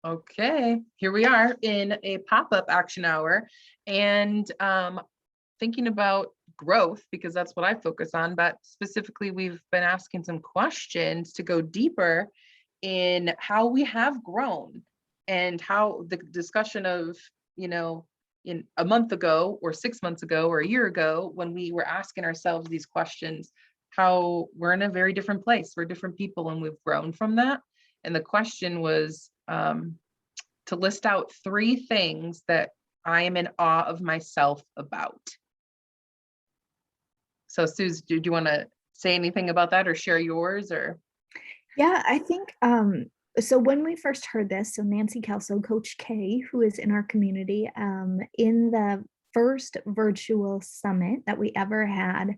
Okay, here we are in a pop-up action hour and thinking about growth because that's what I focus on. But specifically, we've been asking some questions to go deeper in how we have grown and how the discussion of, you know, in a month ago or 6 months ago or a year ago, when we were asking ourselves these questions, how we're in a very different place. We're different people and we've grown from that. And the question was, to list out 3 things that I am in awe of myself about. So, Suze, do you want to say anything about that or share yours or? Yeah, I think so when we first heard this, so Nancy Kelso, Coach K, who is in our community, in the first virtual summit that we ever had,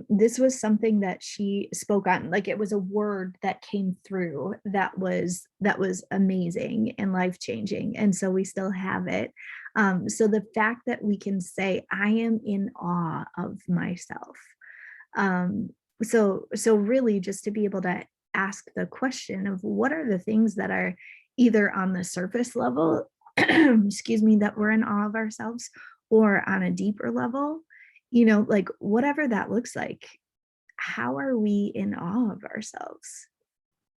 this was something that she spoke on. Like it was a word that came through that was amazing and life-changing. And so we still have it. So the fact that we can say, I am in awe of myself. So really just to be able to ask the question of what are the things that are either on the surface level, excuse me, that we're in awe of ourselves, or on a deeper level, like whatever that looks like, how are we in awe of ourselves?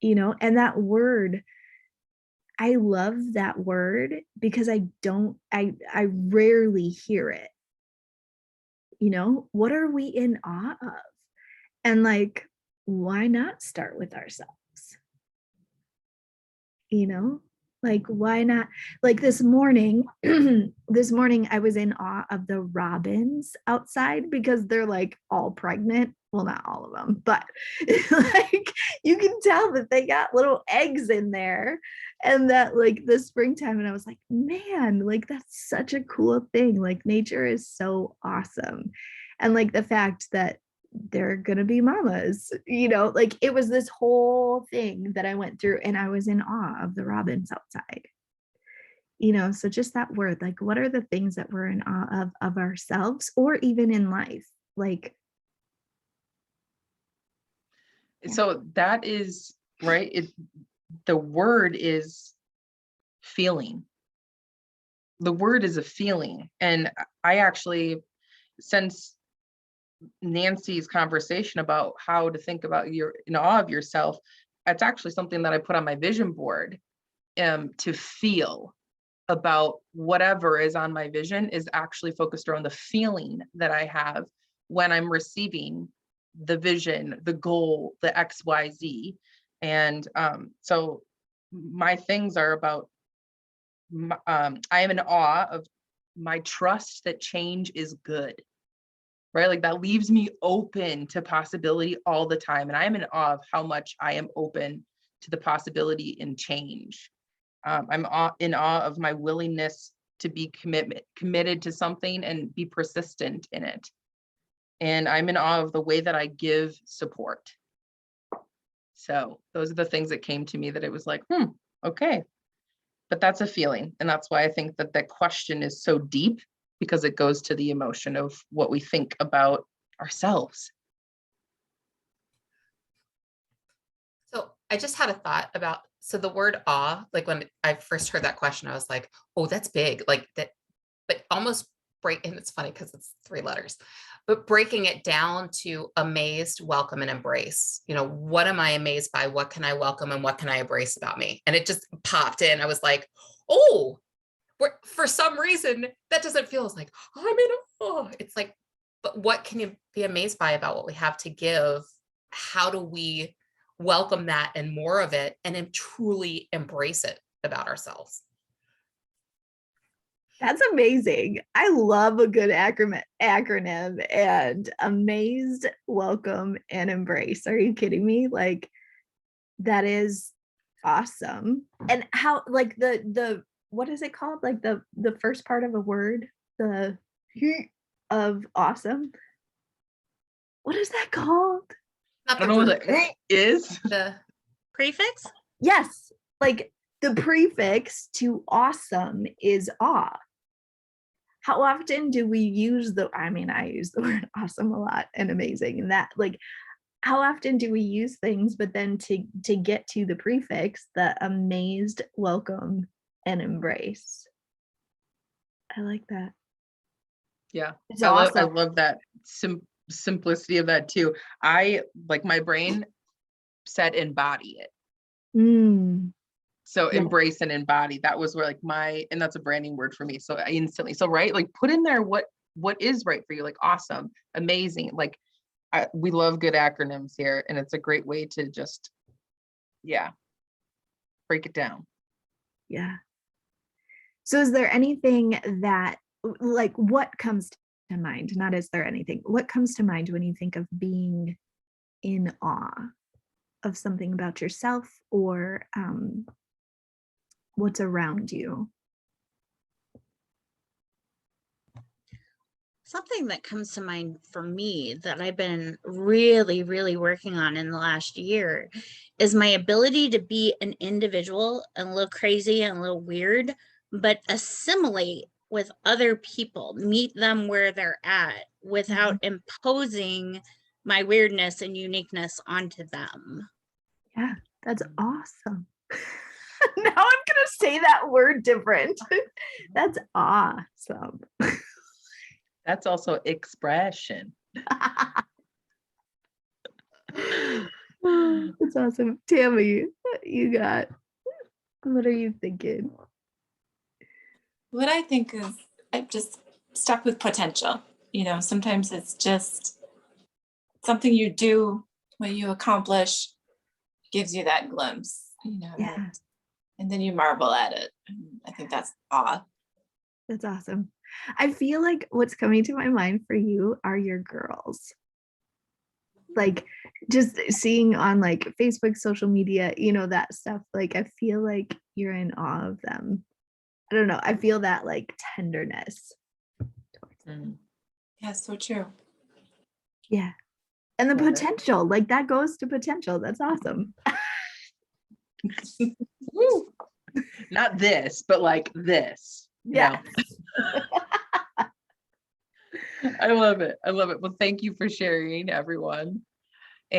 And that word, I love that word because I rarely hear it. What are we in awe of? And like, why not start with ourselves? you know like why not? Like this morning, this morning I was in awe of the robins outside because they're like all pregnant. Well, not all of them, but like you can tell that they got little eggs in there, and that like the springtime, and I was like, man, like that's such a cool thing. Like nature is so awesome. And like the fact that they're gonna be mamas, like it was this whole thing that I went through, and I was in awe of the robins outside. So just that word, like what are the things that we're in awe of ourselves, or even in life? Like, yeah. So that is right. The word is feeling. The word is a feeling. And I actually, since Nancy's conversation about how to think about your in awe of yourself, it's actually something that I put on my vision board, to feel about whatever is on my vision is actually focused around the feeling that I have when I'm receiving the vision, the goal, the XYZ. And so my things are about, I am in awe of my trust that change is good, right? Like that leaves me open to possibility all the time. And I am in awe of how much I am open to the possibility in change. In awe of my willingness to be committed to something and be persistent in it. And I'm in awe of the way that I give support. So those are the things that came to me that it was like, okay. But that's a feeling. And that's why I think that that question is so deep, because it goes to the emotion of what we think about ourselves. So I just had a thought about, so the word awe, like when I first heard that question, I was like, oh, that's big. Like that, but almost and it's funny because it's 3 letters, but breaking it down to amazed, welcome, and embrace. What am I amazed by? What can I welcome and what can I embrace about me? And it just popped in. I was like, oh, for some reason, that doesn't feel as like, oh, I'm in awe. It's like, but what can you be amazed by about what we have to give? How do we welcome that and more of it, and then truly embrace it about ourselves? That's amazing. I love a good acronym, and amazed, welcome, and embrace. Are you kidding me? Like that is awesome. And how, like the what is it called? Like the first part of a word, the of awesome. What is that called? I don't know what that is. The prefix? Yes, like the prefix to awesome is awe. How often do we use I use the word awesome a lot, and amazing, and that, like, how often do we use things, but then to get to the prefix, the amazed, welcome, and embrace. I like that. Yeah. It's I awesome. love that simplicity of that too. I like my brain said embody it. Mm, So yeah. embrace and embody. That was where like and that's a branding word for me. So I instantly, so right, like put in there what is right for you, like awesome, amazing. Like we love good acronyms here, and it's a great way to just, yeah, break it down. Yeah. So is there anything that, like, what comes to mind? Not is there anything, what comes to mind when you think of being in awe of something about yourself or what's around you? Something that comes to mind for me that I've been really, really working on in the last year is my ability to be an individual and a little crazy and a little weird, but assimilate with other people, meet them where they're at without imposing my weirdness and uniqueness onto them. Yeah, that's awesome. Now I'm gonna say that word different. That's awesome. That's also expression. That's awesome. Tammy, what are you thinking? What I think is I've just stuck with potential. You know, sometimes it's just something you do, what you accomplish gives you that glimpse, you know, Yeah, and then you marvel at it. And I think that's awe. that's awesome. I feel like what's coming to my mind for you are your girls. Like just seeing on like Facebook, social media, that stuff. Like I feel like you're in awe of them. I don't know. I feel that like tenderness towards them. Yeah, so true. Yeah. And the Love it. potential, like that goes to potential. That's awesome. Woo. Not this, but like this. Yeah. I love it. I love it. Well, thank you for sharing, everyone.